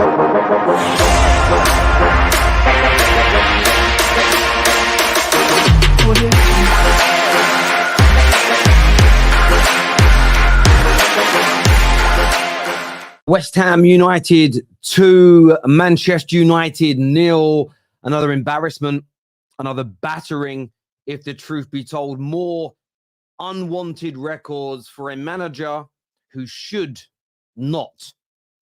West Ham United 2, Manchester United 0. Another embarrassment, another battering, if the truth be told. More unwanted records for a manager who should not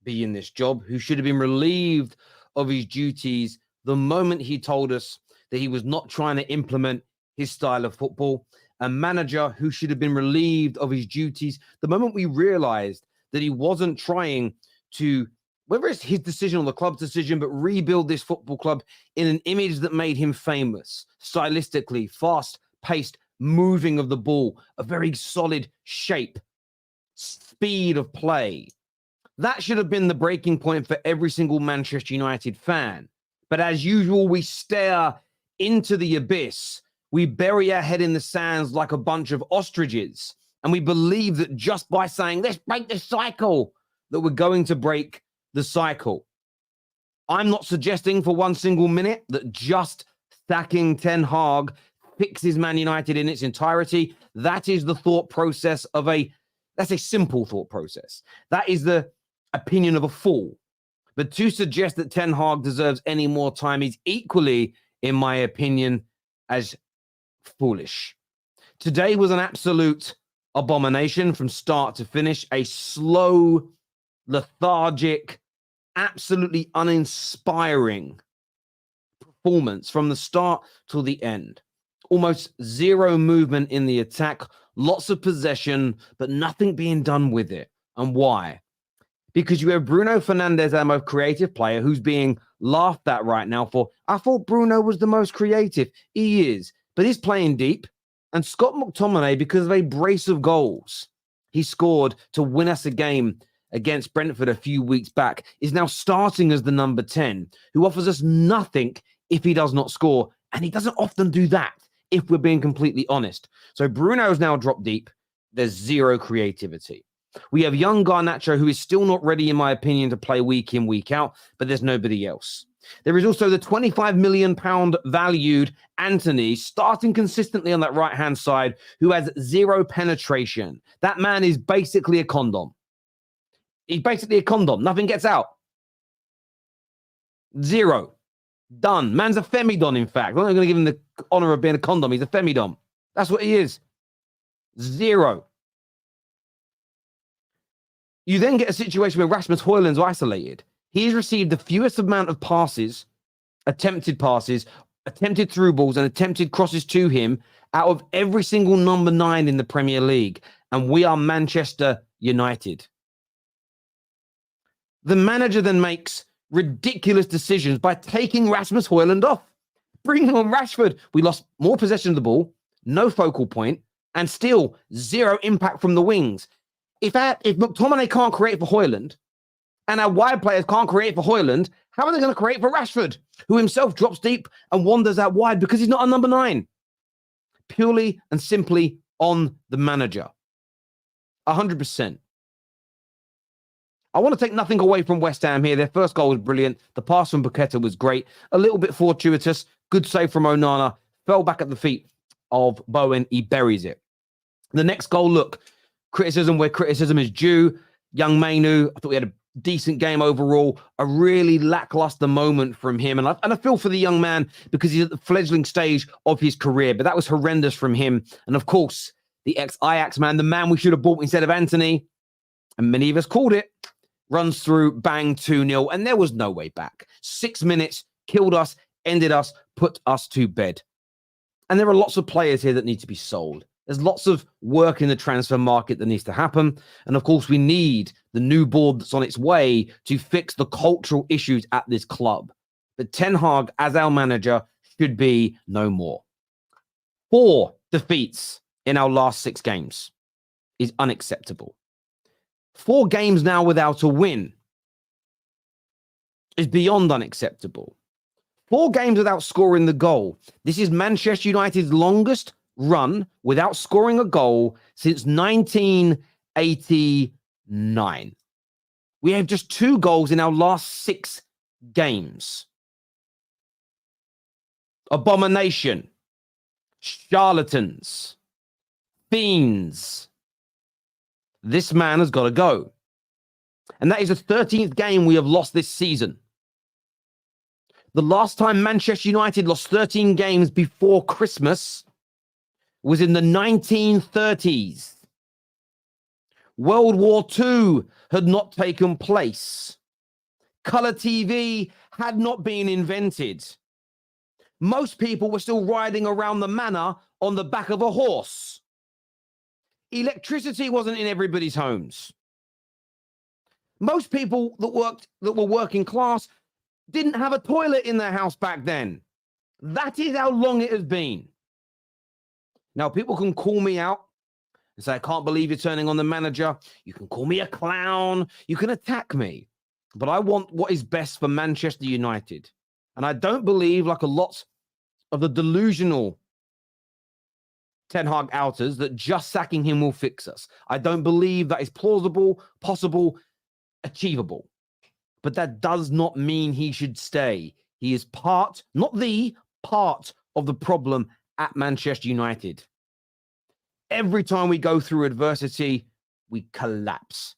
be in this job, who should have been relieved of his duties the moment he told us that he was not trying to implement his style of football. A manager who should have been relieved of his duties the moment we realized that he wasn't trying to, whether it's his decision or the club's decision, but rebuild this football club in an image that made him famous, stylistically, fast-paced, moving of the ball, a very solid shape, speed of play. That should have been the breaking point for every single Manchester United fan. But as usual, we stare into the abyss. We bury our head in the sands like a bunch of ostriches. And we believe that just by saying, let's break the cycle, that we're going to break the cycle. I'm not suggesting for one single minute that just sacking Ten Hag fixes Man United in its entirety. That is the thought process of that's a simple thought process. That is the opinion of a fool. But to suggest that Ten Hag deserves any more time is equally, in my opinion, as foolish. Today was an absolute abomination from start to finish. A slow, lethargic, absolutely uninspiring performance from the start till the end. Almost zero movement in the attack, lots of possession, but nothing being done with it. And why? Because you have Bruno Fernandes, our most creative player, who's being laughed at right now for, I thought Bruno was the most creative. He is, but he's playing deep. And Scott McTominay, because of a brace of goals he scored to win us a game against Brentford a few weeks back, is now starting as the number 10, who offers us nothing if he does not score. And he doesn't often do that, if we're being completely honest. So Bruno's now dropped deep. There's zero creativity. We have young Garnacho, who is still not ready, in my opinion, to play week in, week out, but there's nobody else. There is also the £25 million valued Anthony starting consistently on that right-hand side, who has zero penetration. That man is basically a condom. He's basically a condom. Nothing gets out. Zero. Done. Man's a femidon, in fact. We're not going to give him the honor of being a condom. He's a femidon. That's what he is. Zero. You then get a situation where Rasmus Hojlund's isolated. He's received the fewest amount of passes, attempted through balls, and attempted crosses to him out of every single number 9 in the Premier League. And we are Manchester United. The manager then makes ridiculous decisions by taking Rasmus Hojlund off, bringing on Rashford. We lost more possession of the ball, no focal point, and still zero impact from the wings. If McTominay can't create for Hojlund, and our wide players can't create for Hojlund, how are they going to create for Rashford, who himself drops deep and wanders out wide because he's not a number 9? Purely and simply on the manager. 100%. I want to take nothing away from West Ham here. Their first goal was brilliant. The pass from Paqueta was great. A little bit fortuitous. Good save from Onana. Fell back at the feet of Bowen. He buries it. The next goal, look, criticism where criticism is due. Young Mainu, I thought we had a decent game overall. A really lackluster moment from him. And I feel for the young man because he's at the fledgling stage of his career. But that was horrendous from him. And of course, the ex-Ajax man, the man we should have bought instead of Anthony, and many of us called it, runs through, bang, 2-0, and there was no way back. 6 minutes, killed us, ended us, put us to bed. And there are lots of players here that need to be sold. There's lots of work in the transfer market that needs to happen. And of course, we need the new board that's on its way to fix the cultural issues at this club. But Ten Hag, as our manager, should be no more. 4 defeats in our last 6 games is unacceptable. 4 games now without a win is beyond unacceptable. 4 games without scoring the goal. This is Manchester United's longest run without scoring a goal since 1989. We have just 2 goals in our last 6 games. Abomination. Charlatans. Fiends. This man has got to go. And that is the 13th game we have lost this season. The last time Manchester United lost 13 games before Christmas was in the 1930s. World War II had not taken place. Colour TV had not been invented. Most people were still riding around the manor on the back of a horse. Electricity wasn't in everybody's homes. Most people that were working class didn't have a toilet in their house back then. That is how long it has been. Now, people can call me out and say, I can't believe you're turning on the manager. You can call me a clown. You can attack me. But I want what is best for Manchester United. And I don't believe, like a lot of the delusional Ten Hag outers, that just sacking him will fix us. I don't believe that is plausible, possible, achievable. But that does not mean he should stay. He is part, not the part of the problem at Manchester United. Every time we go through adversity, we collapse.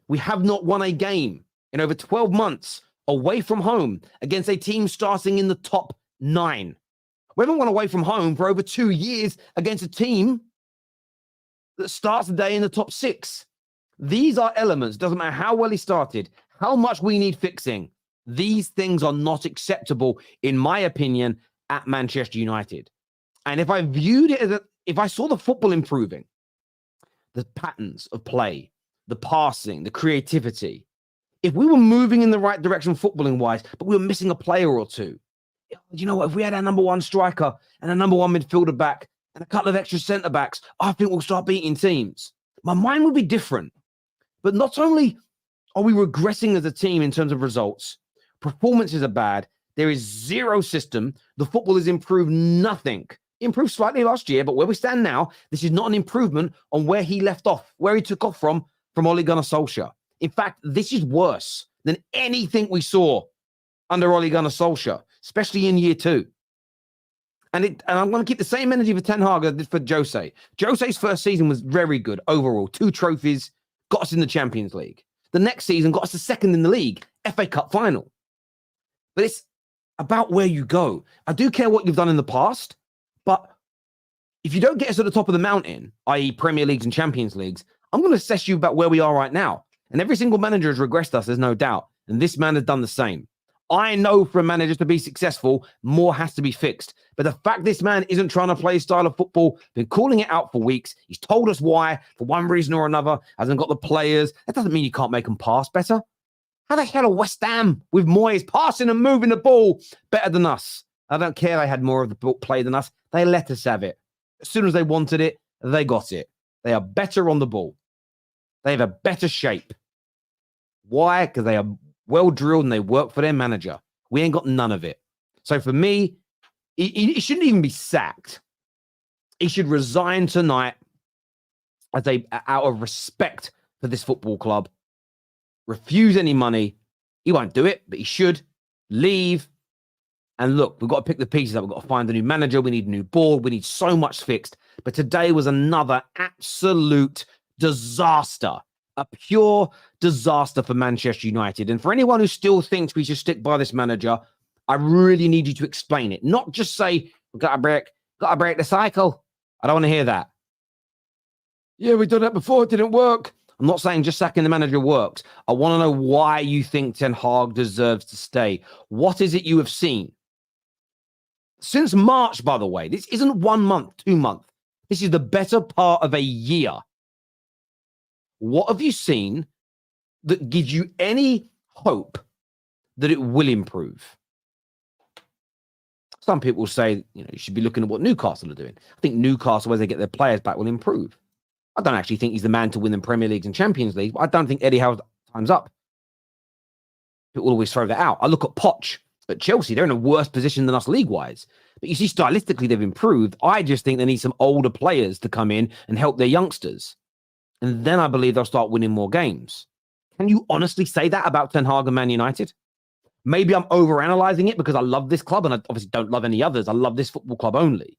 We have not won a game in over 12 months away from home against a team starting in the top 9. We haven't won away from home for over 2 years against a team that starts the day in the top 6. These are elements, doesn't matter how well he started, how much we need fixing. These things are not acceptable, in my opinion, at Manchester United. And if I viewed it as if I saw the football improving, the patterns of play, the passing, the creativity, if we were moving in the right direction footballing wise, but we were missing a player or two, you know what, if we had our number 1 striker and a number 1 midfielder back and a couple of extra centre backs, I think we'll start beating teams. My mind would be different. But not only are we regressing as a team in terms of results, performances are bad, there is zero system, the football has improved nothing. Improved slightly last year, but where we stand now, this is not an improvement on where he left off, where he took off from Ole Gunnar Solskjaer. In fact, this is worse than anything we saw under Ole Gunnar Solskjaer, especially in year 2. And I'm going to keep the same energy for Ten Hag as I did for Jose. Jose's first season was very good overall. 2 trophies, got us in the Champions League. The next season got us the 2nd in the league, FA Cup final. But it's about where you go. I do care what you've done in the past, but if you don't get us to the top of the mountain, i.e. Premier Leagues and Champions Leagues, I'm going to assess you about where we are right now. And every single manager has regressed us, there's no doubt. And this man has done the same. I know for a manager to be successful, more has to be fixed. But the fact this man isn't trying to play a style of football, been calling it out for weeks, he's told us why, for one reason or another, hasn't got the players. That doesn't mean you can't make them pass better. How the hell are West Ham with Moyes passing and moving the ball better than us? I don't care they had more of the ball play than us. They let us have it. As soon as they wanted it, they got it. They are better on the ball. They have a better shape. Why? Because they are well drilled and they work for their manager. We ain't got none of it. So for me, he shouldn't even be sacked. He should resign tonight out of respect for this football club. Refuse any money. He won't do it, but he should leave. And look, we've got to pick the pieces up. We've got to find a new manager. We need a new board. We need so much fixed. But today was another absolute disaster. A pure disaster for Manchester United. And for anyone who still thinks we should stick by this manager, I really need you to explain it. Not just say, we've got to break the cycle. I don't want to hear that. Yeah, we've done that before. It didn't work. I'm not saying just sacking the manager works. I want to know why you think Ten Hag deserves to stay. What is it you have seen? Since March, by the way, this isn't 1 month, 2 months. This is the better part of a year. What have you seen that gives you any hope that it will improve? Some people say, you should be looking at what Newcastle are doing. I think Newcastle, as they get their players back, will improve. I don't actually think he's the man to win the Premier Leagues and Champions League, but I don't think Eddie Howe's time's up. People always throw that out. I look at Poch at Chelsea. They're in a worse position than us league-wise. But you see, stylistically, they've improved. I just think they need some older players to come in and help their youngsters. And then I believe they'll start winning more games. Can you honestly say that about Ten Hag and Man United? Maybe I'm overanalyzing it because I love this club and I obviously don't love any others. I love this football club only.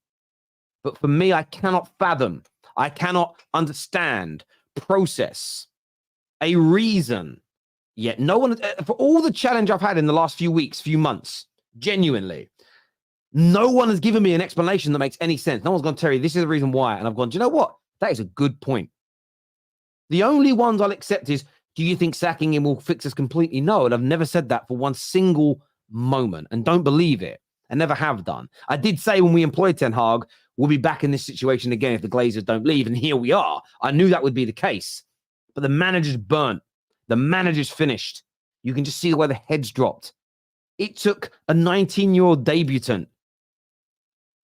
But for me, I cannot fathom, I cannot understand, process a reason yet. No one, for all the challenge I've had in the last few weeks, few months, genuinely, no one has given me an explanation that makes any sense. No one's going to tell you this is the reason why. And I've gone, do you know what? That is a good point. The only ones I'll accept is, do you think sacking him will fix us completely? No, and I've never said that for one single moment, and don't believe it. I never have done. I did say when we employed Ten Hag, we'll be back in this situation again if the Glazers don't leave, and here we are. I knew that would be the case, but the manager's burnt. The manager's finished. You can just see the way the heads dropped. It took a 19-year-old debutant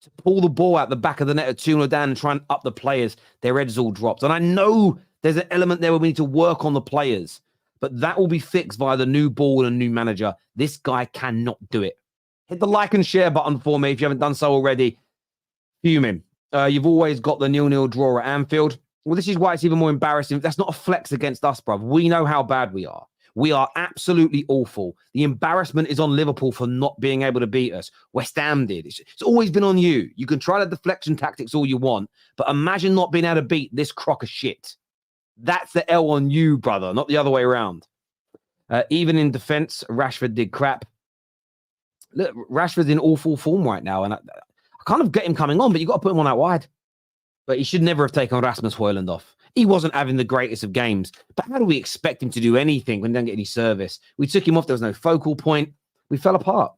to pull the ball out the back of the net at 2-0 down and try and up the players. Their heads all dropped. And I know there's an element there where we need to work on the players, but that will be fixed via the new ball and new manager. This guy cannot do it. Hit the like and share button for me if you haven't done so already. Fuming. You've always got the 0-0 draw at Anfield. Well, this is why it's even more embarrassing. That's not a flex against us, bruv. We know how bad we are. We are absolutely awful. The embarrassment is on Liverpool for not being able to beat us. West Ham did. It's always been on you. You can try the deflection tactics all you want, but imagine not being able to beat this crock of shit. That's the L on you, brother, not the other way around. Even in defense, Rashford did crap. Look, Rashford's in awful form right now, and I kind of get him coming on, but you got to put him on that wide. But he should never have taken Rasmus Hojl off. He wasn't having the greatest of games, but how do we expect him to do anything when he doesn't get any service? We took him off. There was no focal point. We fell apart.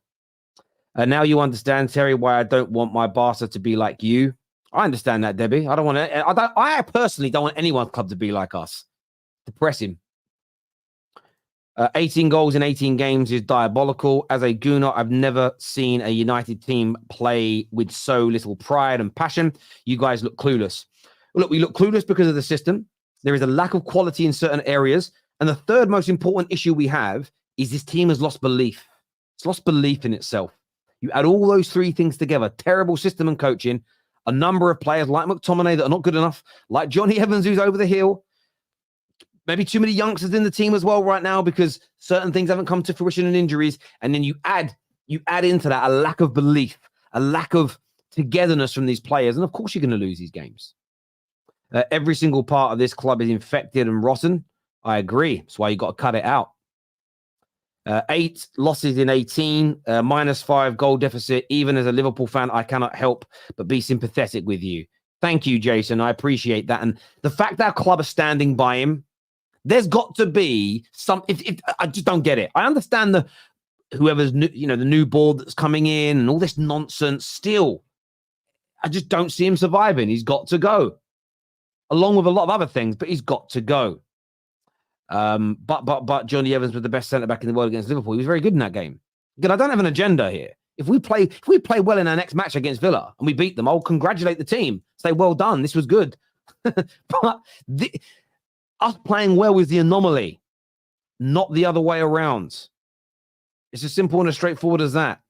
And now you understand, Terry, why I don't want my Barca to be like you. I understand that, Debbie. I don't want to. I personally don't want anyone's club to be like us. Depressing. 18 goals in 18 games is diabolical. As a Gooner, I've never seen a United team play with so little pride and passion. You guys look clueless. Look, we look clueless because of the system. There is a lack of quality in certain areas. And the third most important issue we have is this team has lost belief. It's lost belief in itself. You add all those three things together, terrible system and coaching, a number of players like McTominay that are not good enough, like Johnny Evans, who's over the hill, maybe too many youngsters in the team as well right now because certain things haven't come to fruition and injuries. And then you add into that a lack of belief, a lack of togetherness from these players. And of course, you're going to lose these games. Every single part of this club is infected and rotten. I agree. That's why you got to cut it out. 8 losses in 18, -5 goal deficit. Even as a Liverpool fan, I cannot help but be sympathetic with you. Thank you, Jason. I appreciate that. And the fact that our club is standing by him, there's got to be some. I just don't get it. I understand whoever's new, the new board that's coming in and all this nonsense. Still, I just don't see him surviving. He's got to go, along with a lot of other things. But he's got to go. But Johnny Evans was the best centre back in the world against Liverpool. He was very good in that game. Again, I don't have an agenda here. If we play well in our next match against Villa and we beat them, I'll congratulate the team. Say, well done. This was good. But us playing well is the anomaly, not the other way around. It's as simple and as straightforward as that.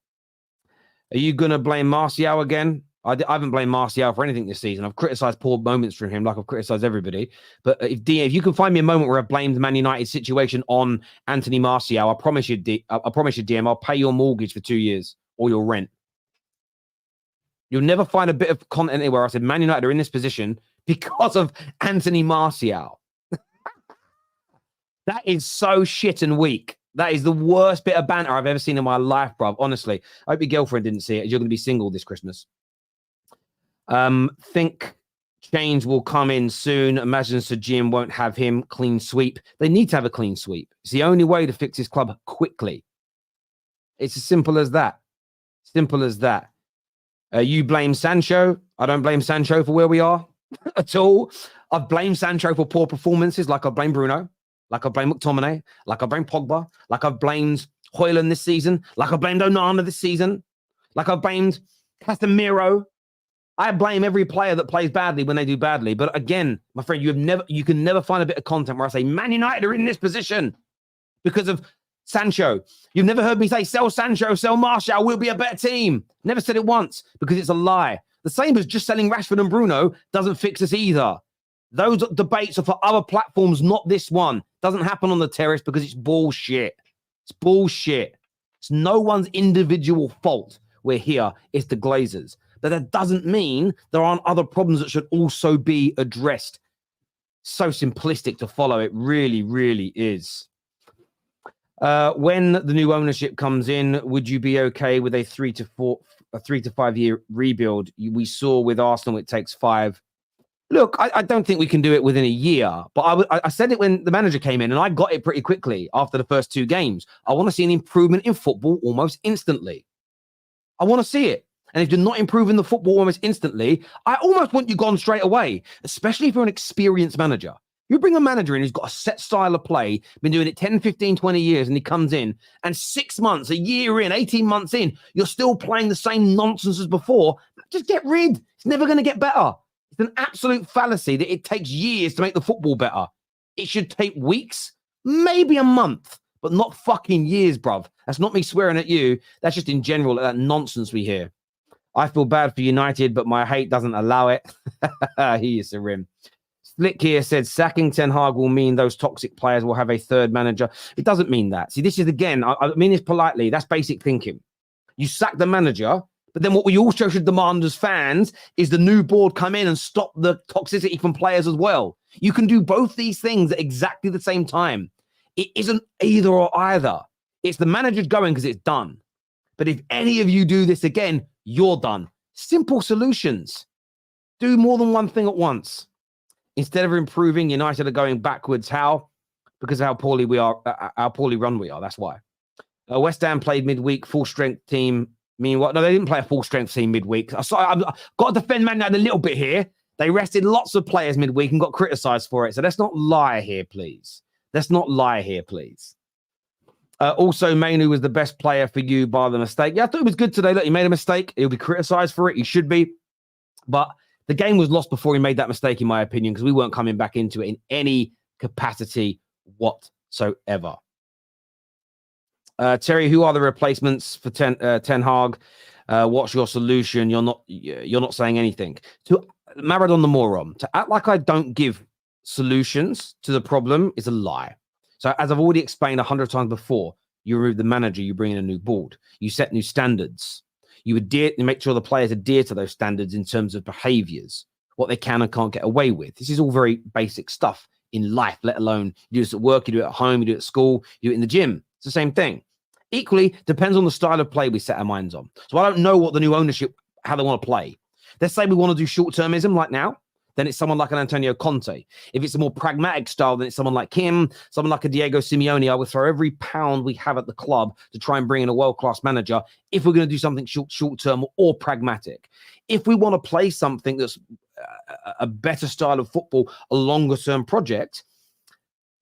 Are you going to blame Martial again? I haven't blamed Martial for anything this season. I've criticised poor moments from him like I've criticised everybody. But if you can find me a moment where I blamed the Man United situation on Anthony Martial, I promise you, DM, I'll pay your mortgage for 2 years or your rent. You'll never find a bit of content anywhere I said Man United are in this position because of Anthony Martial. That is so shit and weak. That is the worst bit of banter I've ever seen in my life, bruv. Honestly, I hope your girlfriend didn't see it. You're going to be single this Christmas. Think change will come in soon. Imagine Sir Jim won't have him. Clean sweep. They need to have a clean sweep. It's the only way to fix this club quickly. It's as simple as that. Simple as that. You blame Sancho. I don't blame Sancho for where we are at all. I've blamed Sancho for poor performances like I blame Bruno, like I blame McTominay, like I blame Pogba, like I've blamed Hojl this season, like I blamed Onana this season, like I've blamed Casemiro. I blame every player that plays badly when they do badly. But again, my friend, you can never find a bit of content where I say Man United are in this position because of Sancho. You've never heard me say sell Sancho, sell Martial, we'll be a better team. Never said it once because it's a lie. The same as just selling Rashford and Bruno doesn't fix us either. Those debates are for other platforms, not this one. Doesn't happen on the terrace because it's bullshit. It's bullshit. It's no one's individual fault. We're here. It's the Glazers. But that doesn't mean there aren't other problems that should also be addressed. So simplistic to follow. It really, really is. When the new ownership comes in, would you be okay with a 3 to 5 year rebuild? We saw with Arsenal, it takes 5. Look, I don't think we can do it within a year, but I said it when the manager came in, and I got it pretty quickly after the first 2 games. I want to see an improvement in football almost instantly. I want to see it. And if you're not improving the football almost instantly, I almost want you gone straight away, especially if you're an experienced manager. You bring a manager in who's got a set style of play, been doing it 10, 15, 20 years, and he comes in, and 6 months, a year in, 18 months in, you're still playing the same nonsense as before. Just get rid. It's never going to get better. It's an absolute fallacy that it takes years to make the football better. It should take weeks, maybe a month, but not fucking years, bruv. That's not me swearing at you. That's just in general that nonsense we hear. I feel bad for United, but my hate doesn't allow it. He is a rim. Slick here said sacking Ten Hag will mean those toxic players will have a third manager. It doesn't mean that. See, this is, again, I mean this politely. That's basic thinking. You sack the manager, but then what we also should demand as fans is the new board come in and stop the toxicity from players as well. You can do both these things at exactly the same time. It isn't either or either. It's the manager's going because it's done. But if any of you do this again, you're done. Simple solutions. Do more than one thing at once. Instead of improving, United are going backwards. How? Because of how poorly we are, how poorly run we are. That's why. West Ham played midweek, full strength team. Meanwhile, no, they didn't play a full strength team midweek. I've got to defend Man United a little bit here. They rested lots of players midweek and got criticised for it. So let's not lie here, please. Let's not lie here, please. Also, Mainu was the best player for you by the mistake. Yeah, I thought it was good today. Look, he made a mistake. He'll be criticised for it. He should be. But the game was lost before he made that mistake, in my opinion, because we weren't coming back into it in any capacity whatsoever. Terry, who are the replacements for Ten Hag? What's your solution? You're not saying anything. To Maradon the moron, to act like I don't give solutions to the problem is a lie. So as I've already explained 100 times before, you remove the manager, you bring in a new board, you set new standards, you make sure the players adhere to those standards in terms of behaviors, what they can and can't get away with. This is all very basic stuff in life, let alone you do this at work, you do it at home, you do it at school, you do it in the gym. It's the same thing. Equally, depends on the style of play we set our minds on. So I don't know what the new ownership, how they want to play. Let's say we want to do short-termism like now, then it's someone like an Antonio Conte. If it's a more pragmatic style, then it's someone like Kim, someone like a Diego Simeone. I would throw every pound we have at the club to try and bring in a world-class manager if we're going to do something short-term or pragmatic. If we want to play something that's a better style of football, a longer-term project,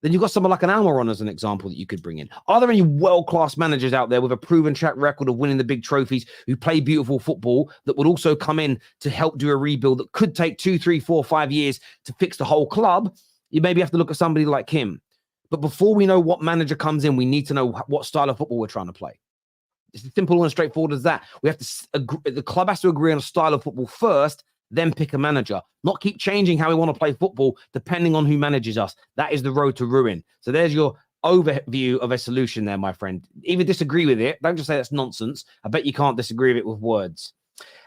then you've got someone like an Almiron as an example that you could bring in. Are there any world-class managers out there with a proven track record of winning the big trophies who play beautiful football that would also come in to help do a rebuild that could take 2, 3, 4, 5 years to fix the whole club? You maybe have to look at somebody like him. But before we know what manager comes in, we need to know what style of football we're trying to play. It's as simple and straightforward as that. We have to the club has to agree on a style of football first, then pick a manager, not keep changing how we want to play football depending on who manages us. That is the road to ruin. So there's your overview of a solution there, my friend. Even disagree with it. Don't just say that's nonsense. I bet you can't disagree with it with words.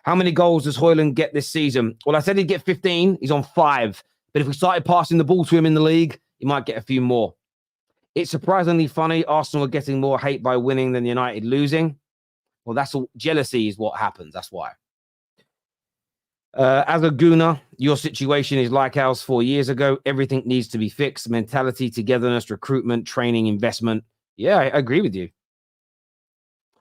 How many goals does Hojl get this season? Well, I said he'd get 15. He's on 5. But if we started passing the ball to him in the league, he might get a few more. It's surprisingly funny. Arsenal are getting more hate by winning than United losing. Well, that's all. Jealousy is what happens. That's why. As a Gooner, your situation is like ours 4 years ago. Everything needs to be fixed. Mentality, togetherness, recruitment, training, investment. Yeah, I agree with you.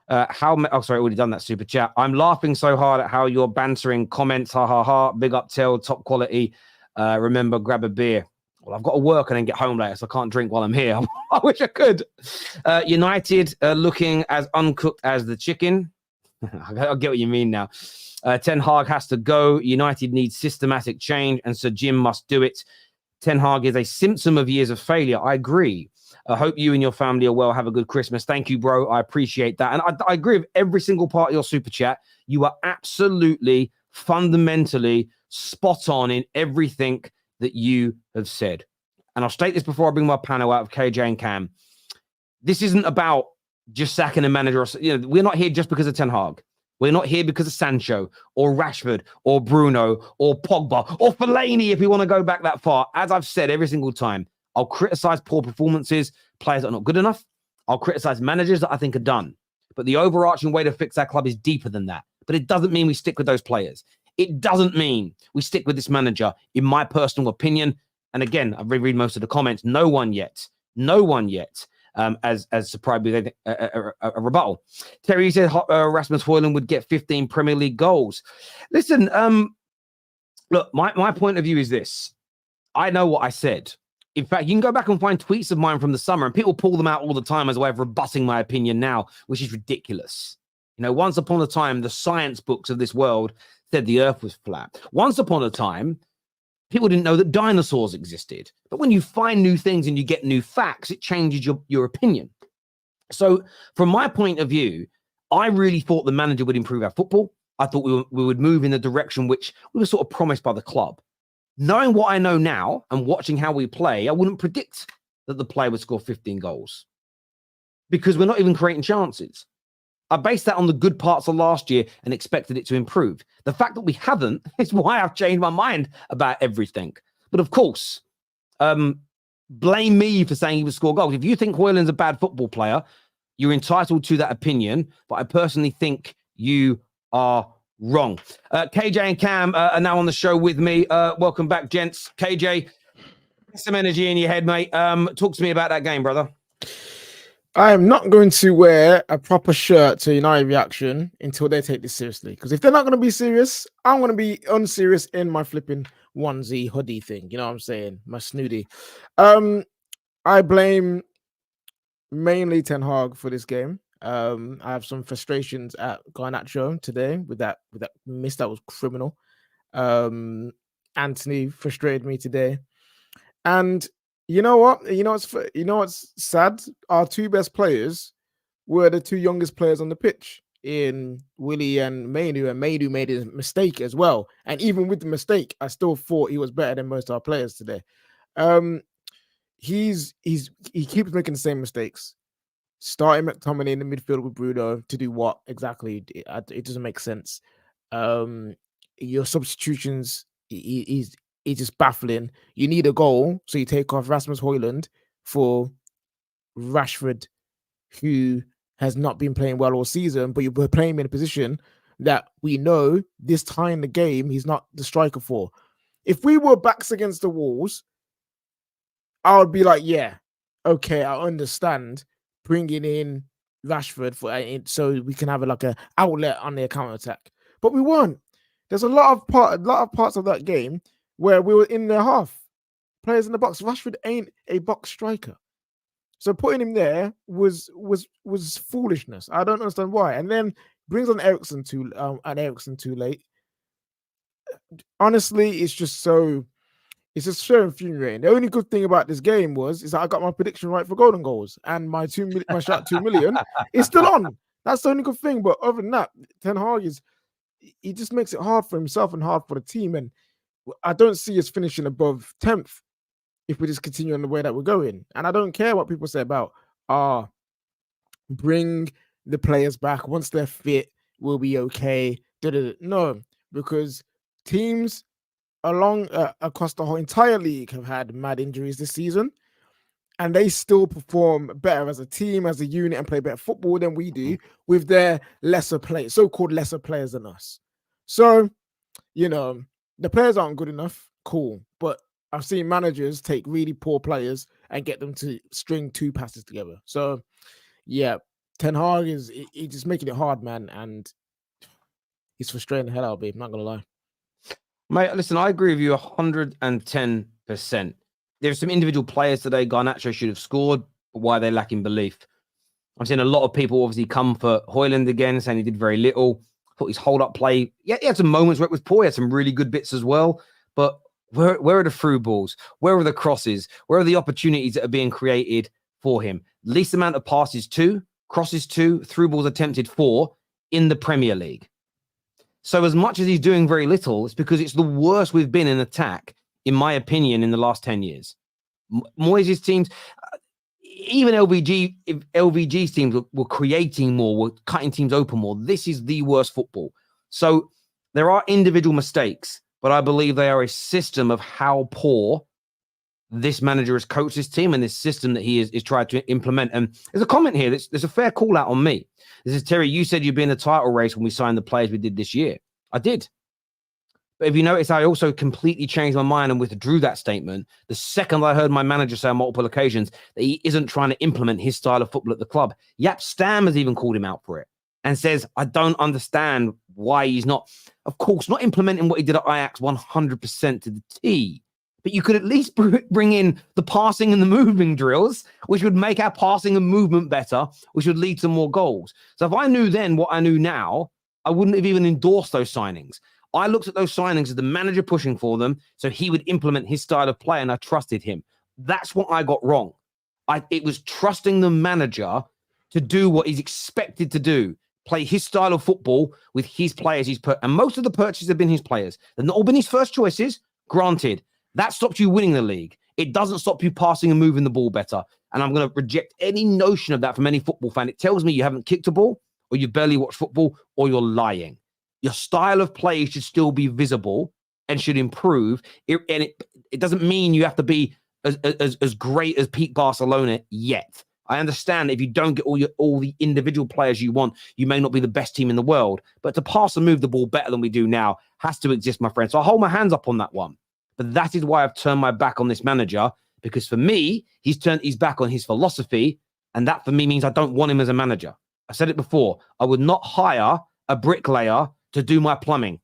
Sorry, I already done that super chat. I'm laughing so hard at how you're bantering comments. Ha, ha, ha. Big up, Tell, top quality. Remember, grab a beer. Well, I've got to work and then get home later, so I can't drink while I'm here. I wish I could. United looking as uncooked as the chicken. I get what you mean now. Ten Hag has to go. United needs systematic change, and Sir Jim must do it. Ten Hag is a symptom of years of failure. I agree. I hope you and your family are well. Have a good Christmas. Thank you, bro. I appreciate that. And I agree with every single part of your super chat. You are absolutely, fundamentally spot on in everything that you have said. and I'll state this before I bring my panel out of KJ and Cam. This isn't about just sacking a manager. We're not here just because of Ten Hag. We're not here because of Sancho or Rashford or Bruno or Pogba or Fellaini, if we want to go back that far. As I've said every single time, I'll criticize poor performances, players that are not good enough. I'll criticize managers that I think are done. But the overarching way to fix our club is deeper than that. But it doesn't mean we stick with those players. It doesn't mean we stick with this manager, in my personal opinion. And again, I've reread most of the comments. No one yet as surprised with a rebuttal. Terry said Rasmus Hojl would get 15 Premier League goals. Listen, look, my point of view is this. I know what I said. In fact, you can go back and find tweets of mine from the summer, and people pull them out all the time as a way of rebutting my opinion now, which is ridiculous. Once upon a time, the science books of this world said the earth was flat. Once upon a time, people didn't know that dinosaurs existed. But when you find new things and you get new facts, it changes your opinion. So from my point of view, I really thought the manager would improve our football. I thought we would move in the direction which we were sort of promised by the club. Knowing what I know now and watching how we play, I wouldn't predict that the player would score 15 goals because we're not even creating chances. I based that on the good parts of last year and expected it to improve. The fact that we haven't is why I've changed my mind about everything. But of course, blame me for saying he would score goals. If you think Hojlund's a bad football player, you're entitled to that opinion. But I personally think you are wrong. KJ and Cam are now on the show with me. Welcome back, gents. KJ, some energy in your head, mate. Talk to me about that game, brother. I am not going to wear a proper shirt to United Reaction until they take this seriously. Because if they're not going to be serious, I'm going to be unserious in my flipping onesie hoodie thing. You know what I'm saying? My snooty. I blame mainly Ten Hag for this game. I have some frustrations at Garnacho today with that miss that was criminal. Anthony frustrated me today, and you know what? You know what's sad? Our two best players were the two youngest players on the pitch in Willie and Mainu, and Mainu made a mistake as well. And even with the mistake, I still thought he was better than most of our players today. He keeps making the same mistakes. Starting McTominay in the midfield with Bruno to do what exactly? It doesn't make sense. Your substitutions, he's just baffling. You need a goal, so you take off Rasmus Hojl for Rashford, who has not been playing well all season, but you're playing him in a position that we know this time in the game he's not the striker for. If we were backs against the walls, I would be like, yeah, okay, I understand bringing in Rashford so we can have a outlet on their counter attack, but we weren't. There's a lot of parts of that game where we were in their half, players in the box. Rashford ain't a box striker, so putting him there was foolishness. I don't understand why. And then brings on Eriksen too late. Honestly, it's just so infuriating. The only good thing about this game is that I got my prediction right for golden goals, and my shot 2 million is still on. That's the only good thing. But other than that, Ten Hag he just makes it hard for himself and hard for the team. And I don't see us finishing above 10th if we just continue on the way that we're going. And I don't care what people say about bring the players back once they're fit, we'll be okay. No, because teams across the whole entire league have had mad injuries this season, and they still perform better as a team, as a unit, and play better football than we do with their so-called lesser players than us. So, the players aren't good enough, cool. But I've seen managers take really poor players and get them to string two passes together. So, yeah, Ten Hag he's just making it hard, man, and he's frustrating the hell out of me. I'm not going to lie. Mate, listen, I agree with you 110%. There's some individual players today. Garnacho should have scored, but why they're lacking belief. I've seen a lot of people obviously come for Hojl again, saying he did very little. I thought his hold-up play, yeah, he had some moments where it was poor. He had some really good bits as well. But where are the through balls? Where are the crosses? Where are the opportunities that are being created for him? Least amount of passes 2, crosses 2, through balls attempted 4 in the Premier League. So as much as he's doing very little, it's because it's the worst we've been in attack, in my opinion, in the last 10 years. Moyes' teams, even LVG's teams were creating more, were cutting teams open more. This is the worst football. So there are individual mistakes, but I believe they are a system of how poor this manager has coached his team and this system that he is tried to implement. And there's a comment here. There's a fair call out on me. This is Terry. You said you'd be in the title race when we signed the players we did this year. I did. But if you notice, I also completely changed my mind and withdrew that statement the second I heard my manager say on multiple occasions that he isn't trying to implement his style of football at the club. Jaap Stam has even called him out for it and says, I don't understand why he's not, of course, not implementing what he did at Ajax 100% to the T. But you could at least bring in the passing and the moving drills, which would make our passing and movement better, which would lead to more goals. So if I knew then what I knew now, I wouldn't have even endorsed those signings. I looked at those signings as the manager pushing for them, so he would implement his style of play, and I trusted him. That's what I got wrong. It was trusting the manager to do what he's expected to do, play his style of football with his players he's put. And most of the purchases have been his players. They've not all been his first choices, granted. That stops you winning the league. It doesn't stop you passing and moving the ball better. And I'm going to reject any notion of that from any football fan. It tells me you haven't kicked a ball, or you barely watch football, or you're lying. Your style of play should still be visible and should improve. It doesn't mean you have to be as great as Pete Barcelona yet. I understand if you don't get all the individual players you want, you may not be the best team in the world. But to pass and move the ball better than we do now has to exist, my friend. So I hold my hands up on that one. But that is why I've turned my back on this manager, because for me, he's turned his back on his philosophy. And that for me means I don't want him as a manager. I said it before. I would not hire a bricklayer to do my plumbing.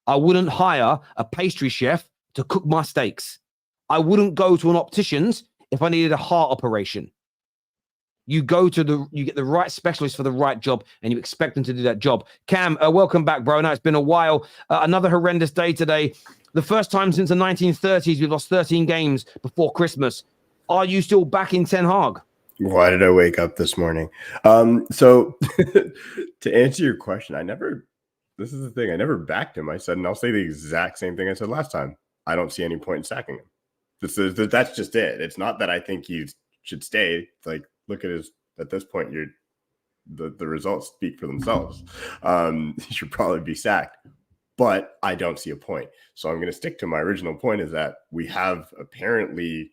I wouldn't hire a pastry chef to cook my steaks. I wouldn't go to an optician's if I needed a heart operation. You get the right specialist for the right job, and you expect them to do that job. Cam, welcome back, bro. Now it's been a while. Another horrendous day today. The first time since the 1930s we've lost 13 games before Christmas. Are you still back in Ten Hag? Why did I wake up this morning? So to answer your question, this is the thing. I never backed him. I said, and I'll say the exact same thing I said last time. I don't see any point in sacking him. That's just it. It's not that I think he should stay. Like, look at this point, the results speak for themselves. He should probably be sacked. But I don't see a point. So I'm going to stick to my original point, is that we have apparently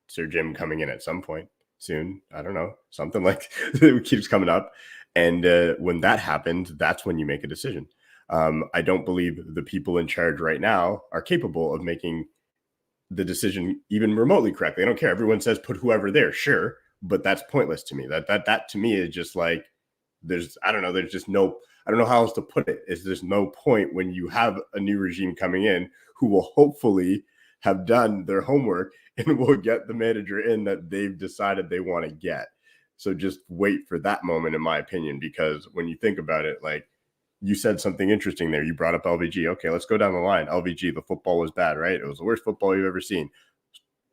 Sir Jim coming in at some point soon. I don't know. Something like it keeps coming up. And when that happens, that's when you make a decision. I don't believe the people in charge right now are capable of making the decision even remotely correctly. I don't care. Everyone says put whoever there. Sure. But that's pointless to me. That to me is just like, I don't know how else to put it. There's no point when you have a new regime coming in who will hopefully have done their homework and will get the manager in that they've decided they want to get. So just wait for that moment, in my opinion, because when you think about it, like you said something interesting there. You brought up LVG. Okay, let's go down the line. LVG, the football was bad, right? It was the worst football you've ever seen.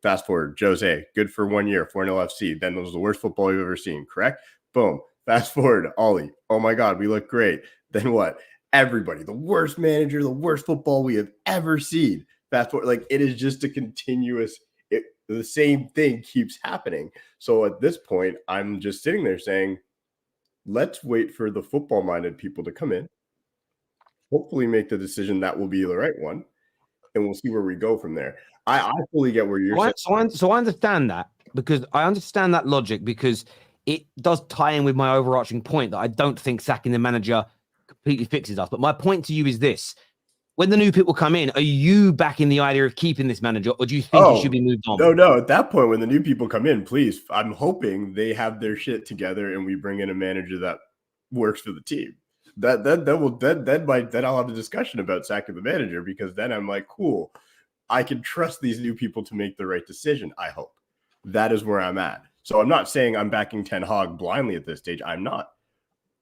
Fast forward, Jose, good for 1 year, 4-0 FC. Then it was the worst football you've ever seen, correct? Boom. Fast forward, Ollie. Oh my God, we look great. Then what? Everybody, the worst manager, the worst football we have ever seen. Fast forward, like it is just a continuous, the same thing keeps happening. So at this point, I'm just sitting there saying, let's wait for the football-minded people to come in, hopefully make the decision that will be the right one, and we'll see where we go from there. I fully get where you're saying. So I understand that, because I understand that logic, because it does tie in with my overarching point that I don't think sacking the manager completely fixes us. But my point to you is this. When the new people come in, are you backing the idea of keeping this manager, or do you think he should be moved on? No. At that point, when the new people come in, please, I'm hoping they have their shit together and we bring in a manager that works for the team. Then I'll have a discussion about sacking the manager, because then I'm like, cool, I can trust these new people to make the right decision. I hope that is where I'm at. So I'm not saying I'm backing Ten Hag blindly at this stage. I'm not.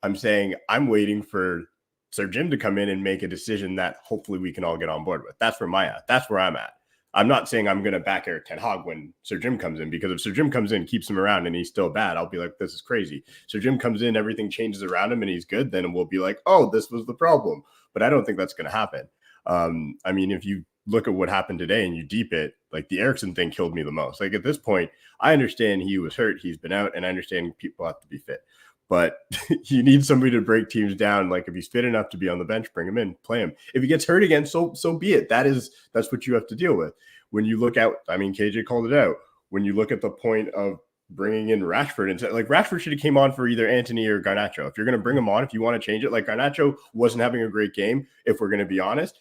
I'm saying I'm waiting for Sir Jim to come in and make a decision that hopefully we can all get on board with. That's where I'm at. I'm not saying I'm going to back Eric Ten Hag when Sir Jim comes in, because if Sir Jim comes in, keeps him around, and he's still bad, I'll be like, this is crazy. Sir Jim comes in, everything changes around him, and he's good, then we'll be like, oh, this was the problem. But I don't think that's going to happen. I mean, if you look at what happened today and you deep it, like the Eriksson thing killed me the most. Like at this point, I understand he was hurt, he's been out, and I understand people have to be fit. But you need somebody to break teams down. Like if he's fit enough to be on the bench, bring him in, play him. If he gets hurt again, so be it. That's what you have to deal with. When you look out, I mean, KJ called it out. When you look at the point of bringing in Rashford, and like Rashford should have came on for either Antony or Garnacho. If you're going to bring him on, if you want to change it, like Garnacho wasn't having a great game. If we're going to be honest,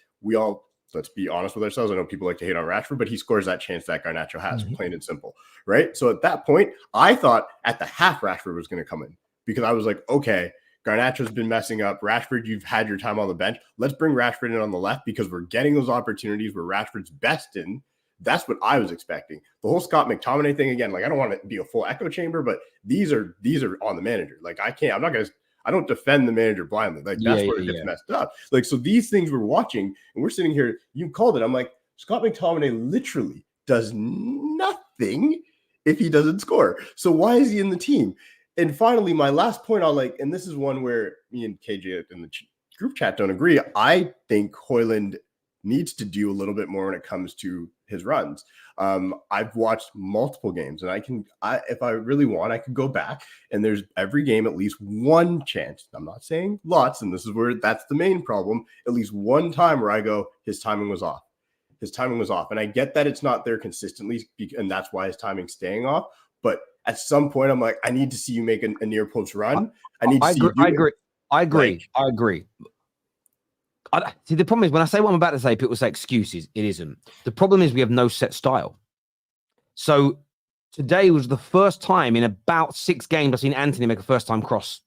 let's be honest with ourselves. I know people like to hate on Rashford, but he scores that chance that Garnacho has, plain and simple, right? So at that point, I thought at the half Rashford was going to come in because I was like, okay, Garnacho's been messing up. Rashford, you've had your time on the bench. Let's bring Rashford in on the left because we're getting those opportunities where Rashford's best in. That's what I was expecting. The whole Scott McTominay thing, again, like I don't want to be a full echo chamber, but these are on the manager. Like I don't defend the manager blindly. Like that's where it gets messed up. Like, so these things we're watching and we're sitting here, you called it. I'm like, Scott McTominay literally does nothing if he doesn't score. So why is he in the team? And finally, my last point, and this is one where me and KJ in the group chat don't agree. I think Hojl needs to do a little bit more when it comes to his runs. I've watched multiple games, and if I really want, I could go back and there's every game at least one chance. I'm not saying lots, and this is where that's the main problem. At least one time where I go, his timing was off. His timing was off, and I get that it's not there consistently, and that's why his timing's staying off. But at some point, I'm like, I need to see you make a near post run. I agree. See, the problem is when I say what I'm about to say, people say excuses. It isn't. The problem is we have no set style. So today was the first time in about 6 games I've seen Antony make a first-time cross.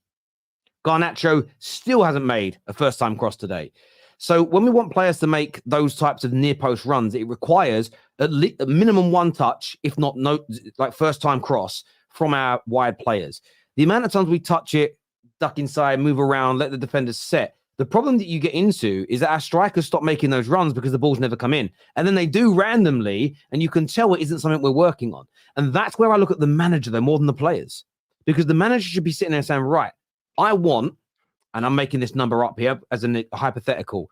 Garnacho still hasn't made a first-time cross today. So when we want players to make those types of near-post runs, it requires at least a minimum one touch, if not no, like first-time cross from our wide players. The amount of times we touch it, duck inside, move around, let the defenders set. The problem that you get into is that our strikers stop making those runs because the balls never come in. And then they do randomly, and you can tell it isn't something we're working on. And that's where I look at the manager, though, more than the players. Because the manager should be sitting there saying, right, I want, and I'm making this number up here as a hypothetical,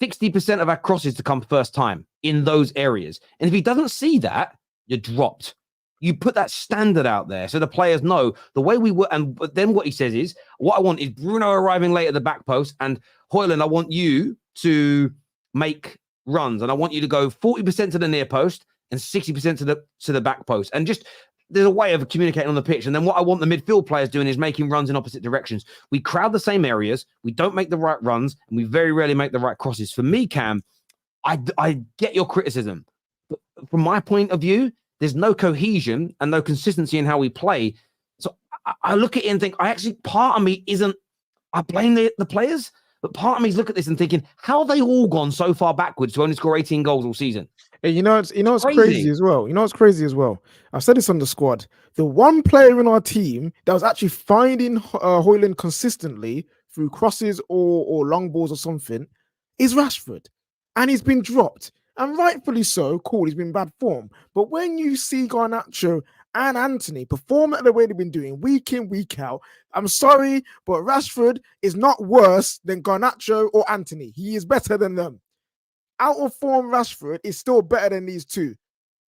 60% of our crosses to come first time in those areas. And if he doesn't see that, you're dropped. You put that standard out there so the players know the way we work. And but then what he says is, what I want is Bruno arriving late at the back post, and Hojl, I want you to make runs, and I want you to go 40% to the near post and 60% to the back post. And just there's a way of communicating on the pitch. And then what I want the midfield players doing is making runs in opposite directions. We crowd the same areas, we don't make the right runs, and we very rarely make the right crosses. For me, Cam, I get your criticism, but from my point of view, there's no cohesion and no consistency in how we play. So I look at it and think, part of me isn't, I blame the players, but part of me is look at this and thinking, how have they all gone so far backwards to only score 18 goals all season? Hey, it's crazy as well. It's crazy as well. I've said this on the squad. The one player in our team that was actually finding Hojl consistently through crosses or long balls or something is Rashford. And he's been dropped. And rightfully so, cool, he's been in bad form. But when you see Garnacho and Antony perform at the way they've been doing week in, week out, I'm sorry, but Rashford is not worse than Garnacho or Antony. He is better than them. Out of form Rashford is still better than these two.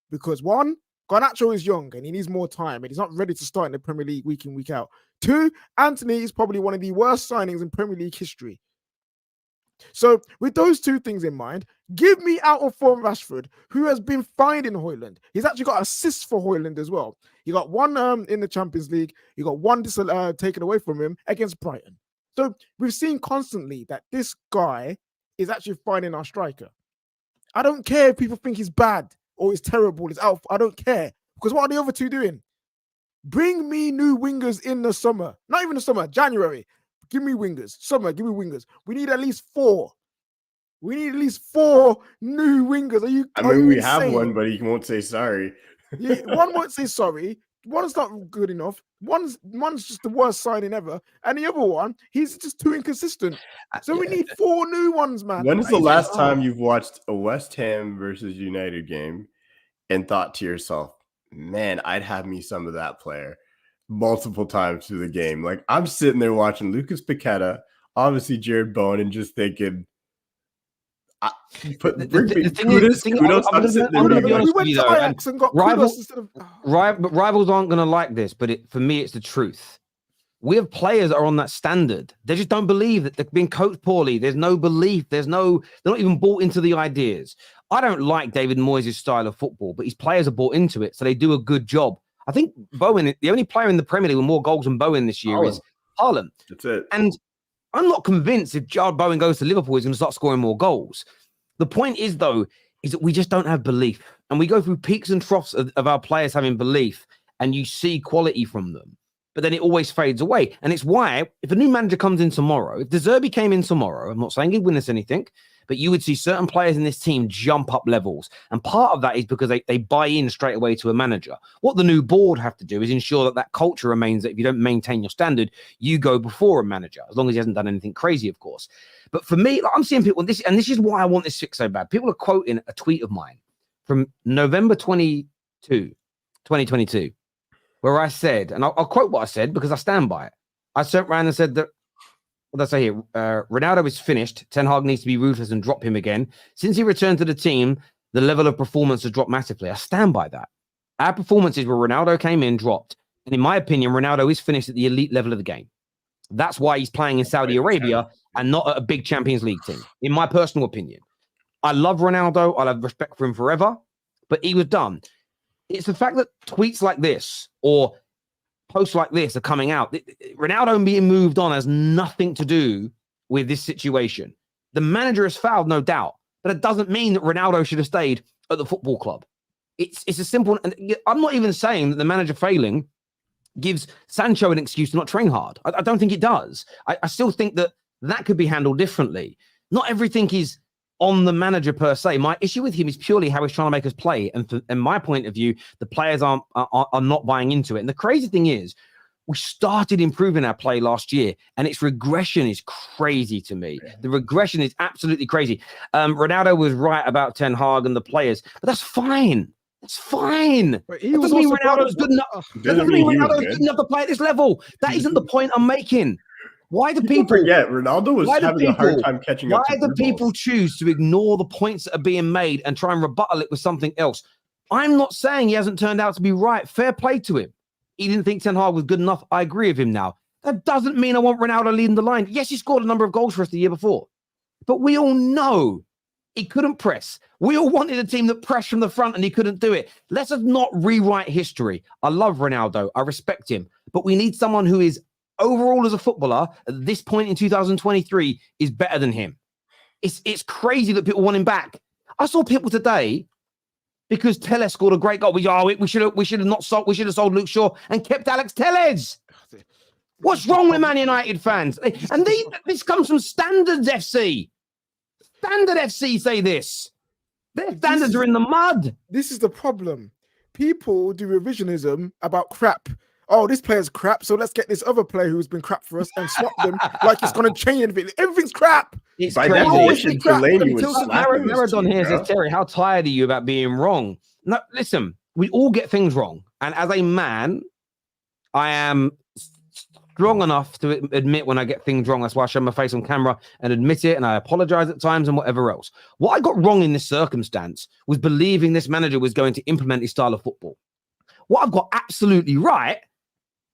Because one, Garnacho is young and he needs more time and he's not ready to start in the Premier League week in, week out. 2, Antony is probably one of the worst signings in Premier League history. So with those 2 things in mind, give me out of form Rashford, who has been finding Hojl. He's actually got assists for Hojl as well. He got 1 in the Champions League. He got 1 taken away from him against Brighton. So we've seen constantly that this guy is actually finding our striker. I don't care if people think he's bad or he's terrible. He's out. I don't care. Because what are the other 2 doing? Bring me new wingers in the summer. Not even the summer, January. Give me wingers. Summer, give me wingers. We need at least 4. We need at least 4 new wingers. We have one, but he won't say sorry. Yeah, one won't say sorry. One's not good enough. One's just the worst signing ever. And the other one, he's just too inconsistent. So we need 4 new ones, man. When is the last time you've watched a West Ham versus United game and thought to yourself, man, I'd have me some of that player? Multiple times through the game. Like I'm sitting there watching Lucas Paqueta, obviously Jarrod Bowen, and just thinking, The thing is, I'm going to be honest with you though. Ajax and got Kudus instead of rivals aren't going to like this, but for me, it's the truth. We have players that are on that standard. They just don't believe that they're being coached poorly. There's no belief. They're not even bought into the ideas. I don't like David Moyes' style of football, but his players are bought into it, so they do a good job. I think Bowen, the only player in the Premier League with more goals than Bowen this year is Haaland. That's it. And I'm not convinced if Jarrod Bowen goes to Liverpool, he's going to start scoring more goals. The point is, though, is that we just don't have belief. And we go through peaks and troughs of our players having belief, and you see quality from them. But then it always fades away. And it's why, if a new manager comes in tomorrow, if De Zerbi came in tomorrow, I'm not saying he'd win us anything, but you would see certain players in this team jump up levels. And part of that is because they buy in straight away to a manager. What the new board have to do is ensure that culture remains, that if you don't maintain your standard, you go before a manager, as long as he hasn't done anything crazy, of course. But for me, I'm seeing people, and this is why I want this fix so bad. People are quoting a tweet of mine from November 2022, where I said, and I'll quote what I said because I stand by it. I sent around and said that, what did I say here? Ronaldo is finished. Ten Hag needs to be ruthless and drop him again. Since he returned to the team, the level of performance has dropped massively. I stand by that. Our performances where Ronaldo came in dropped. And in my opinion, Ronaldo is finished at the elite level of the game. That's why he's playing in Saudi Arabia and not at a big Champions League team, in my personal opinion. I love Ronaldo. I'll have respect for him forever, but he was done. It's the fact that tweets like this or posts like this are coming out. Ronaldo being moved on has nothing to do with this situation. The manager has fouled, no doubt, but it doesn't mean that Ronaldo should have stayed at the football club. It's a simple, and I'm not even saying that the manager failing gives Sancho an excuse to not train hard. I don't think it does. I still think that could be handled differently. Not everything is on the manager per se. My issue with him is purely how he's trying to make us play. And from my point of view, the players are not buying into it. And the crazy thing is, we started improving our play last year, and its regression is crazy to me. The regression is absolutely crazy. Ronaldo was right about Ten Hag and the players, but that's fine. That's fine. That doesn't mean Ronaldo's good enough. That doesn't mean Ronaldo's good enough to play at this level. That isn't the point I'm making. Why do people forget Ronaldo was having a hard time catching up? Why do people choose to ignore the points that are being made and try and rebuttal it with something else? I'm not saying he hasn't turned out to be right. Fair play to him. He didn't think Ten Hag was good enough. I agree with him now. That doesn't mean I want Ronaldo leading the line. Yes, he scored a number of goals for us the year before, but we all know he couldn't press. We all wanted a team that pressed from the front, and he couldn't do it. Let us not rewrite history. I love Ronaldo. I respect him, but we need someone who is overall as a footballer at this point in 2023 is better than him. It's crazy that people want him back. I saw people today, because Telles scored a great goal. We should have sold Luke Shaw and kept Alex Telles. What's wrong with Man United fans? And this comes from Standards FC. Standard FC say this. Their standards are in the mud. This is the problem. People do revisionism about crap. Oh, this player's crap, so let's get this other player who's been crap for us and swap them like it's going to change anything. Everything's crap. It's by crazy. definition, Delaney was Maradon here says, Terry, how tired are you about being wrong? No, listen, we all get things wrong. And as a man, I am strong enough to admit when I get things wrong. That's why I show my face on camera and admit it, and I apologize at times and whatever else. What I got wrong in this circumstance was believing this manager was going to implement his style of football. What I've got absolutely right,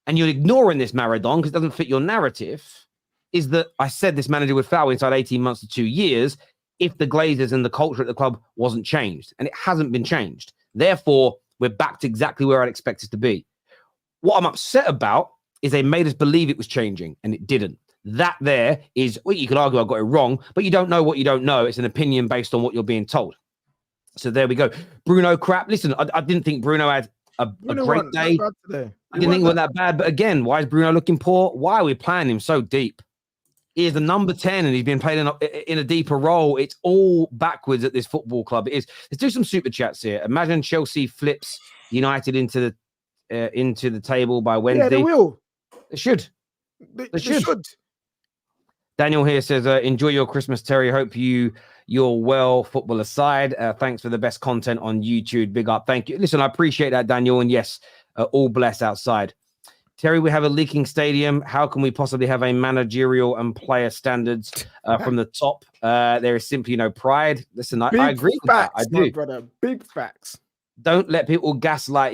and you're ignoring this, Maradon, because it doesn't fit your narrative, is that I said this manager would fail inside 18 months to 2 years if the Glazers and the culture at the club wasn't changed. And it hasn't been changed. Therefore, we're back to exactly where I'd expect us to be. What I'm upset about is they made us believe it was changing, and it didn't. That there is, well, you could argue I got it wrong, but you don't know what you don't know. It's an opinion based on what you're being told. So there we go. Bruno crap. Listen, I didn't think Bruno had a great day. I didn't think it was that bad, but again, why is Bruno looking poor? Why are we playing him so deep? He is the number 10 and he's been played in a deeper role. It's all backwards at this football club. It is. Let's do some super chats here. Imagine Chelsea flips United into the table by Wednesday. Yeah, they will. They should. They should. Daniel here says, enjoy your Christmas, Terry. Hope you're well, football aside. Thanks for the best content on YouTube. Big up. Thank you. Listen, I appreciate that, Daniel. And yes, all bless outside. Terry, we have a leaking stadium. How can we possibly have a managerial and player standards from the top? There is simply no pride. Listen, I agree with that. I do, brother. Big facts. Don't let people gaslight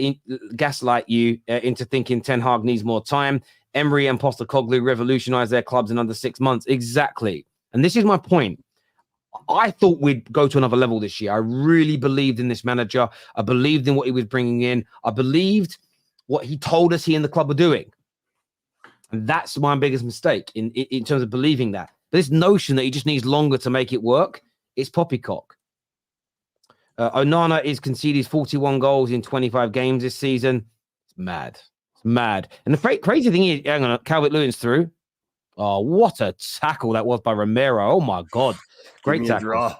you into thinking Ten Hag needs more time. Emery and Postecoglou revolutionized their clubs in under 6 months. Exactly. And this is my point. I thought we'd go to another level this year. I really believed in this manager. I believed in what he was bringing in. I believed what he told us he and the club were doing. And that's my biggest mistake in terms of believing that. But this notion that he just needs longer to make it work, it's poppycock. Onana is conceded 41 goals in 25 games this season. It's mad. It's mad. And the crazy thing is, hang on, Calvert-Lewin's through. Oh, what a tackle that was by Romero. Oh, my God. Great tackle.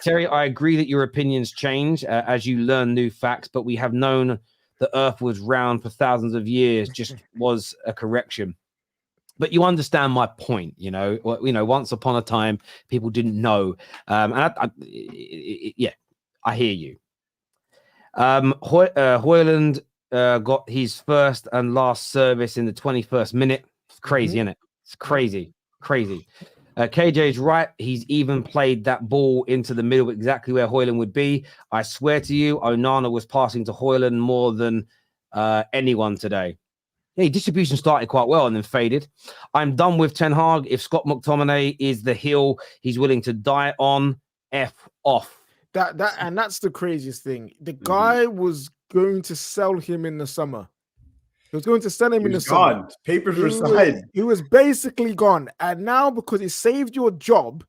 Terry, I agree that your opinions change as you learn new facts, but we have known the earth was round for thousands of years. Just was a correction. But you understand my point, once upon a time, people didn't know. I hear you. Hojl got his first and last service in the 21st minute. It's crazy, isn't it? It's crazy. KJ's right. He's even played that ball into the middle exactly where Hojl would be. I swear to you, Onana was passing to Hojl more than anyone today. Yeah, distribution started quite well and then faded. I'm done with Ten Hag. If Scott McTominay is the hill he's willing to die on, F off. That's the craziest thing. The guy was going to sell him in the summer. He was going to sell him in the summer. Papers were signed. He was basically gone. And now, because he saved your job,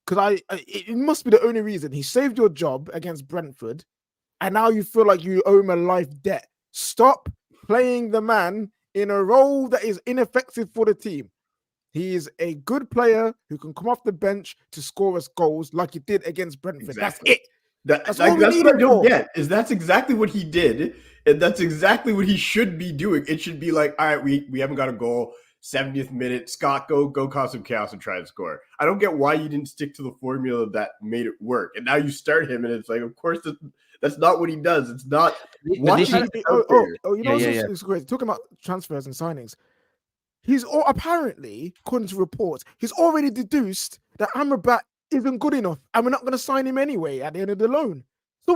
because it must be the only reason he saved your job against Brentford, and now you feel like you owe him a life debt. Stop playing the man in a role that is ineffective for the team. He is a good player who can come off the bench to score us goals like he did against Brentford. Exactly. That's what I don't get. That's exactly what he did, and that's exactly what he should be doing. It should be like, all right, we haven't got a goal. 70th minute, Scott, go cause some chaos and try and score. I don't get why you didn't stick to the formula that made it work, and now you start him, and it's like, of course, that's not what he does. It's not. It's great. Talking about transfers and signings, he's apparently, according to reports, he's already deduced that Amrabat isn't good enough, and we're not going to sign him anyway at the end of the loan. So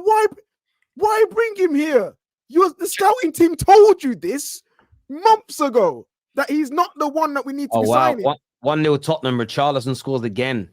why bring him here? The scouting team told you this months ago that he's not the one that we need to be signing. 1-0 Tottenham. Richarlison scores again.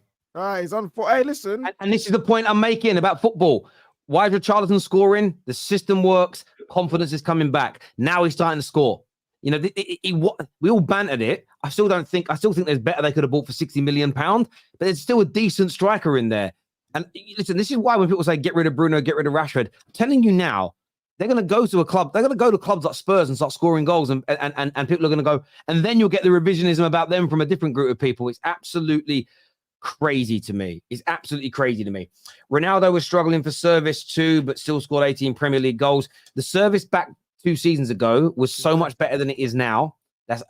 He's on for. Hey, listen. And this is the point I'm making about football. Why is Richarlison scoring? The system works. Confidence is coming back. Now he's starting to score. We all bantered it. I still think there's better they could have bought for £60 million, but there's still a decent striker in there. And listen, this is why when people say get rid of Bruno, get rid of Rashford, I'm telling you now, they're going to go to a club. They're going to go to clubs like Spurs and start scoring goals, and people are going to go, and then you'll get the revisionism about them from a different group of people. It's absolutely crazy to me. Ronaldo was struggling for service too, but still scored 18 Premier League goals. The service back 2 seasons ago was so much better than it is now. That's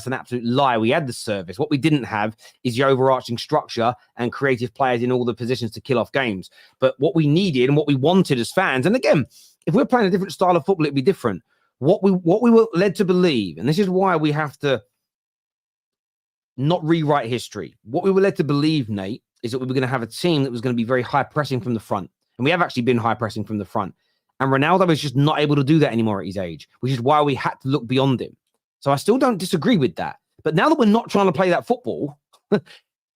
an absolute lie. We had the service. What we didn't have is the overarching structure and creative players in all the positions to kill off games. But what we needed and what we wanted as fans, and again, if we're playing a different style of football, it'd be different. What we were led to believe, and this is why we have to not rewrite history. What we were led to believe, Nate, is that we were going to have a team that was going to be very high pressing from the front. And we have actually been high pressing from the front. And Ronaldo is just not able to do that anymore at his age, which is why we had to look beyond him. So I still don't disagree with that. But now that we're not trying to play that football,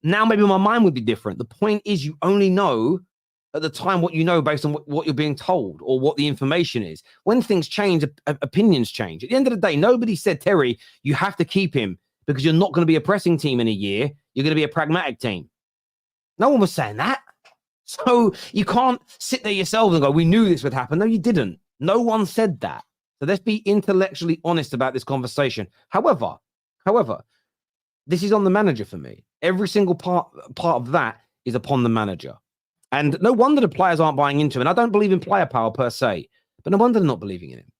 now maybe my mind would be different. The point is you only know at the time what you know based on what you're being told or what the information is. When things change, opinions change. At the end of the day, nobody said, Terry, you have to keep him because you're not going to be a pressing team in a year. You're going to be a pragmatic team. No one was saying that. So you can't sit there yourself and go, we knew this would happen. No, you didn't. No one said that. So let's be intellectually honest about this conversation. However, this is on the manager for me. Every single part of that is upon the manager. And no wonder the players aren't buying into him. And I don't believe in player power per se, but no wonder they're not believing in him.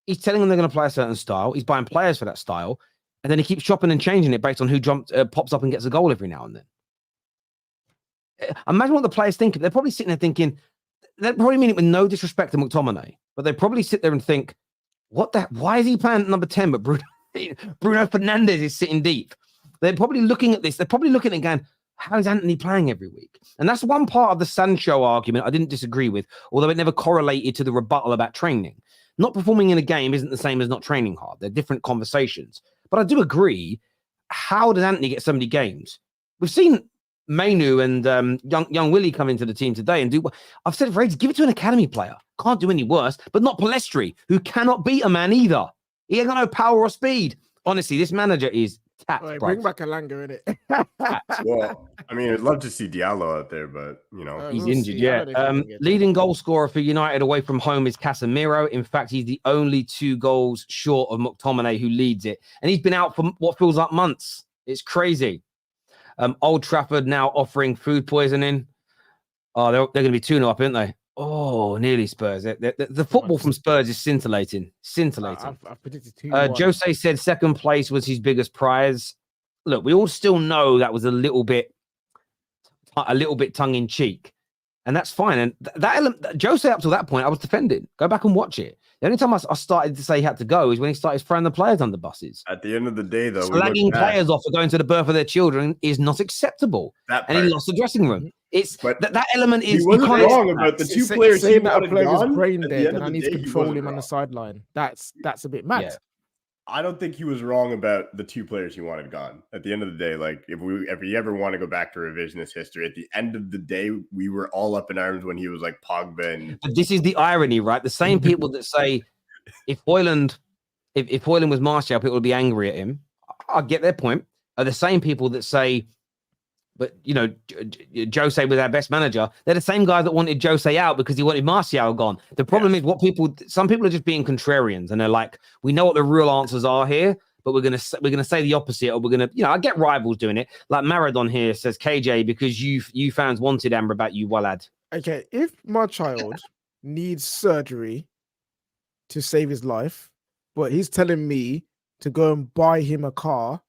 He's telling them they're going to play a certain style. He's buying players for that style. And then he keeps chopping and changing it based on who pops up and gets a goal every now and then. Imagine what the players think. They're probably sitting there thinking, they probably mean it with no disrespect to McTominay, but they probably sit there and think, Why is he playing at number 10, but Bruno Fernandes is sitting deep? They're probably looking at this. They're probably looking at it going, how is Antony playing every week? And that's one part of the Sancho argument I didn't disagree with, although it never correlated to the rebuttal about training. Not performing in a game isn't the same as not training hard. They're different conversations. But I do agree, how does Antony get so many games? We've seen Mainu and young Willie come into the team today and do what I've said for ages, give it to an academy player. Can't do any worse, but not Palestri, who cannot beat a man either. He ain't got no power or speed. Honestly, this manager is tapped. Right, bring back Alanga in it. Well, I mean, I'd love to see Diallo out there, but you know, he's injured. Yeah. Leading goal scorer for United away from home is Casemiro. In fact, he's the only 2 goals short of McTominay, who leads it, and he's been out for what feels like months. It's crazy. Old Trafford now offering food poisoning. Oh, they're going to be 2-0 up, aren't they? Oh, nearly Spurs. The football from Spurs is scintillating. I've predicted 2-1. Jose said second place was his biggest prize. Look, we all still know that was a little bit tongue in cheek, and that's fine. And that element, Jose, up to that point, I was defending. Go back and watch it. The only time I started to say he had to go is when he started throwing the players under buses. At the end of the day, though, slagging players off for going to the birth of their children is not acceptable. And he lost the dressing room. It's that element is. He wasn't wrong about the 2 players he wanted gone. Brain dead, and I need to control him on the sideline. That's a bit mad. Yeah. I don't think he was wrong about the 2 players he wanted gone. At the end of the day, like if we ever want to go back to revisionist history, at the end of the day, we were all up in arms when he was like Pogba. And but this is the irony, right? The same people that say if Hojl was Martial, people would be angry at him. I get their point. Are the same people that say, but you know, Jose was our best manager. They're the same guys that wanted Jose out because he wanted Martial gone. The problem is some people are just being contrarians, and they're like, we know what the real answers are here, but we're gonna say the opposite, or we're gonna, you know, I get rivals doing it. Like Maradon here says, KJ, because you fans wanted Amber about you, Walad. Okay, if my child needs surgery to save his life, but he's telling me to go and buy him a car,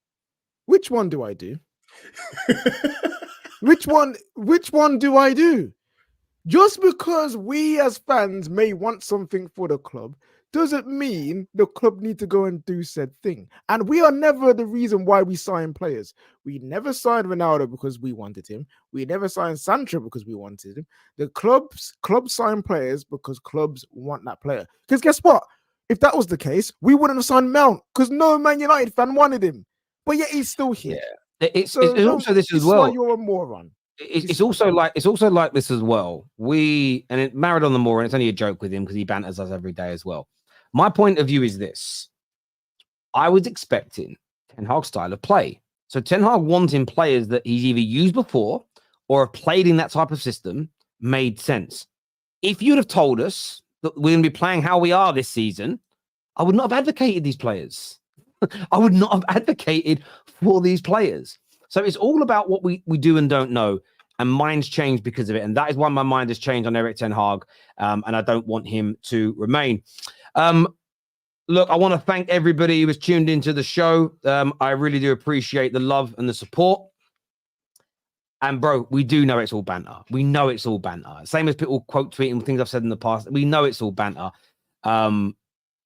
which one do I do? Which one do I do? Just because we as fans may want something for the club doesn't mean the club need to go and do said thing. And we are never the reason why we sign players. We never signed Ronaldo because we wanted him. We never signed Sancho because we wanted him. The clubs sign players because clubs want that player. Because guess what? If that was the case, we wouldn't have signed Mount because no Man United fan wanted him. But yet he's still here. Yeah. It's also this as well. Why you're a moron. It's also like this as well. Maradon the moron. It's only a joke with him because he banters us every day as well. My point of view is this: I was expecting Ten Hag's style of play. So Ten Hag wanting players that he's either used before or have played in that type of system made sense. If you'd have told us that we're going to be playing how we are this season, I would not have advocated these players. I would not have advocated for these players. So it's all about what we do and don't know. And minds change because of it. And that is why my mind has changed on Erik Ten Hag. And I don't want him to remain. Look, I want to thank everybody who was tuned into the show. I really do appreciate the love and the support. And bro, we do know it's all banter. We know it's all banter. Same as people quote tweeting things I've said in the past. We know it's all banter.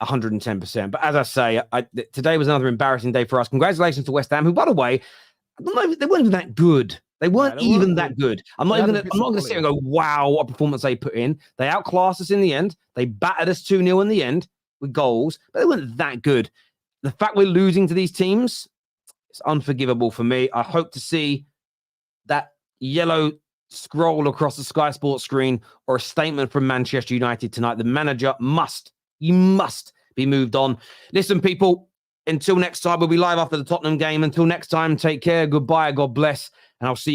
110%. But as I say, today was another embarrassing day for us. Congratulations to West Ham, who, by the way, they weren't even that good. They weren't even that good. I'm not going to sit and go, wow, what a performance they put in. They outclassed us in the end. They battered us 2-0 in the end with goals, but they weren't that good. The fact we're losing to these teams, it's unforgivable for me. I hope to see that yellow scroll across the Sky Sports screen or a statement from Manchester United tonight. The manager must be moved on. Listen, people, until next time, we'll be live after the Tottenham game. Until next time, take care. Goodbye. God bless. And I'll see you.